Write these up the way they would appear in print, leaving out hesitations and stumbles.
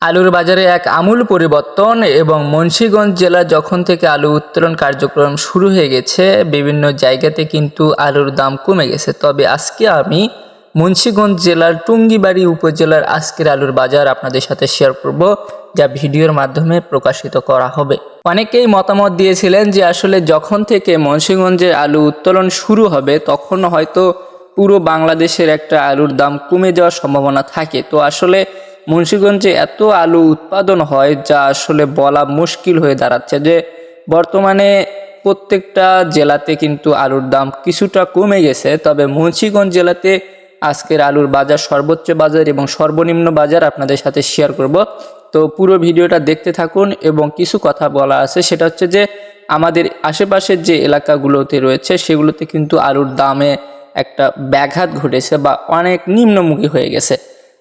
আলুর বাজারে এক আমূল পরিবর্তন এবং মুন্সিগঞ্জ জেলা যখন থেকে আলু উত্তোলন কার্যক্রম শুরু হয়ে গেছে বিভিন্ন জায়গাতে কিন্তু আলুর দাম কমে গেছে। তবে আজকে আমি মুন্সিগঞ্জ জেলার টুঙ্গিবাড়ি উপজেলার আজকের আলুর বাজার আপনাদের সাথে শেয়ার করব, যা ভিডিওর মাধ্যমে প্রকাশিত করা হবে। অনেকেই মতামত দিয়েছিলেন যে আসলে যখন থেকে মুন্সিগঞ্জের আলু উত্তোলন শুরু হবে তখন হয়তো পুরো বাংলাদেশের একটা আলুর দাম কমে যাওয়ার সম্ভাবনা থাকে। তো আসলে মুন্সিগঞ্জে এত আলু উৎপাদন হয় যা আসলে বলা মুশকিল হয়ে দাঁড়াচ্ছে যে বর্তমানে প্রত্যেকটা জেলাতে কিন্তু আলুর দাম কিছুটা কমে গেছে। তবে মুন্সিগঞ্জ জেলাতে আজকের আলুর বাজার সর্বোচ্চ বাজার এবং সর্বনিম্ন বাজার আপনাদের সাথে শেয়ার করব। তো পুরো ভিডিওটা দেখতে থাকুন এবং কিছু কথা বলা আছে, সেটা হচ্ছে যে আমাদের আশেপাশের যে এলাকাগুলোতে রয়েছে সেগুলোতে কিন্তু আলুর দামে একটা ব্যাঘাত ঘটেছে বা অনেক নিম্নমুখী হয়ে গেছে।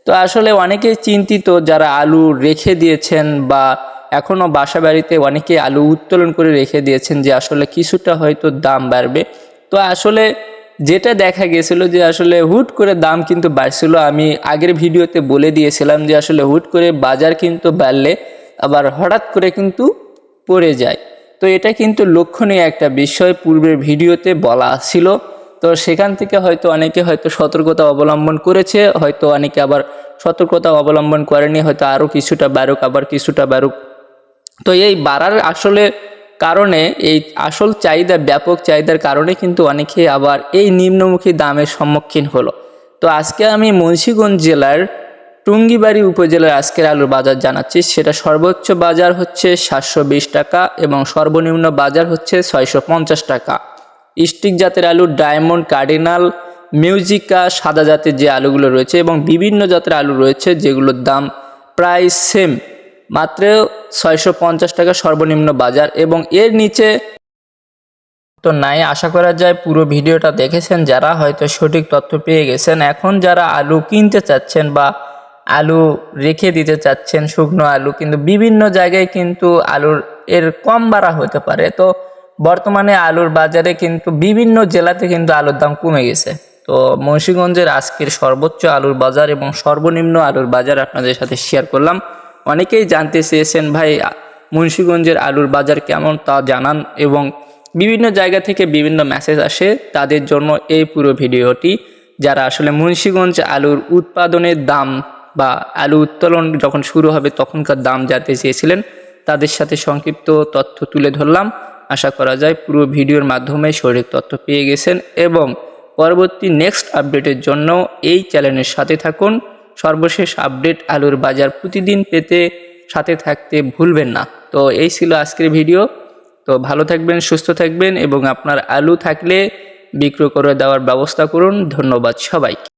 তো আসলে অনেকেই চিন্তিত যারা আলু রেখে দিয়েছেন বা এখনও বাসা বাড়িতে অনেকে আলু উত্তোলন করে রেখে দিয়েছেন যে আসলে কিছুটা হয়তো দাম বাড়বে। তো আসলে যেটা দেখা গেছিল যে আসলে হুট করে দাম কিন্তু বাড়ছিল। আমি আগের ভিডিওতে বলে দিয়েছিলাম যে আসলে হুট করে বাজার কিন্তু বাড়লে আবার হঠাৎ করে কিন্তু পড়ে যায়। তো এটা কিন্তু লক্ষণীয় একটা বিষয়, পূর্বের ভিডিওতে বলা ছিল। তো সেখান থেকে হয়তো অনেকে হয়তো সতর্কতা অবলম্বন করেছে, হয়তো অনেকে আবার সতর্কতা অবলম্বন করেনি, হয়তো আরও কিছুটা বাড়ুক আবার কিছুটা বাড়ুক। তো এই বাড়ার আসলে কারণে এই আসল চাহিদা, ব্যাপক চাহিদার কারণে কিন্তু অনেকে আবার এই নিম্নমুখী দামের সম্মুখীন হলো। তো আজকে আমি মুন্সিগঞ্জ জেলার টুঙ্গিবাড়ি উপজেলার আজকের আলুর বাজার জানাচ্ছি। সেটা সর্বোচ্চ বাজার হচ্ছে 720 টাকা এবং সর্বনিম্ন বাজার হচ্ছে 650 টাকা। স্টিক জাতের আলু, ডায়মন্ড, কার্ডিনাল, মিউজিকা, সাদা জাতের যে আলুগুলো রয়েছে এবং বিভিন্ন জাতের আলু রয়েছে যেগুলোর দাম প্রায় সেম, মাত্র 650 টাকা সর্বনিম্ন বাজার এবং এর নিচে তো নাই। আশা করা যায় পুরো ভিডিওটা দেখেছেন যারা, হয়তো সঠিক তথ্য পেয়ে গেছেন। এখন যারা আলু কিনতে চাচ্ছেন বা আলু রেখে দিতে চাচ্ছেন, শুকনো আলু, কিন্তু বিভিন্ন জায়গায় কিন্তু আলুর এর কম বাড়া হতে পারে। তো বর্তমানে আলুর বাজারে কিন্তু বিভিন্ন জেলাতে কিন্তু আলুর দাম কমে গেছে। তো মুন্সিগঞ্জের আজকের সর্বোচ্চ আলুর বাজার এবং সর্বনিম্ন আলুর বাজার আপনাদের সাথে শেয়ার করলাম। অনেকেই জানতে চেয়েছেন ভাই মুন্সিগঞ্জের আলুর বাজার কেমন তা জানান, এবং বিভিন্ন জায়গা থেকে বিভিন্ন মেসেজ আসে, তাদের জন্য এই পুরো ভিডিওটি। যারা আসলে মুন্সিগঞ্জ আলুর উৎপাদনের দাম বা আলু উত্তোলন যখন শুরু হবে তখনকার দাম জানতে চেয়েছিলেন, তাদের সাথে সংক্ষিপ্ত তথ্য তুলে ধরলাম। আশা করা যায় পুরো ভিডিওর মাধ্যমে সঠিক তথ্য পেয়ে গেছেন এবং পরবর্তী নেক্সট আপডেটের জন্য এই চ্যানেলের সাথে থাকুন। সর্বশেষ আপডেট আলুর বাজার প্রতিদিন পেতে সাথে থাকতে ভুলবেন না। তো এই ছিল আজকের ভিডিও। তো ভালো থাকবেন, সুস্থ থাকবেন এবং আপনার আলু থাকলে বিক্রয় করে দেওয়ার ব্যবস্থা করুন। ধন্যবাদ সবাইকে।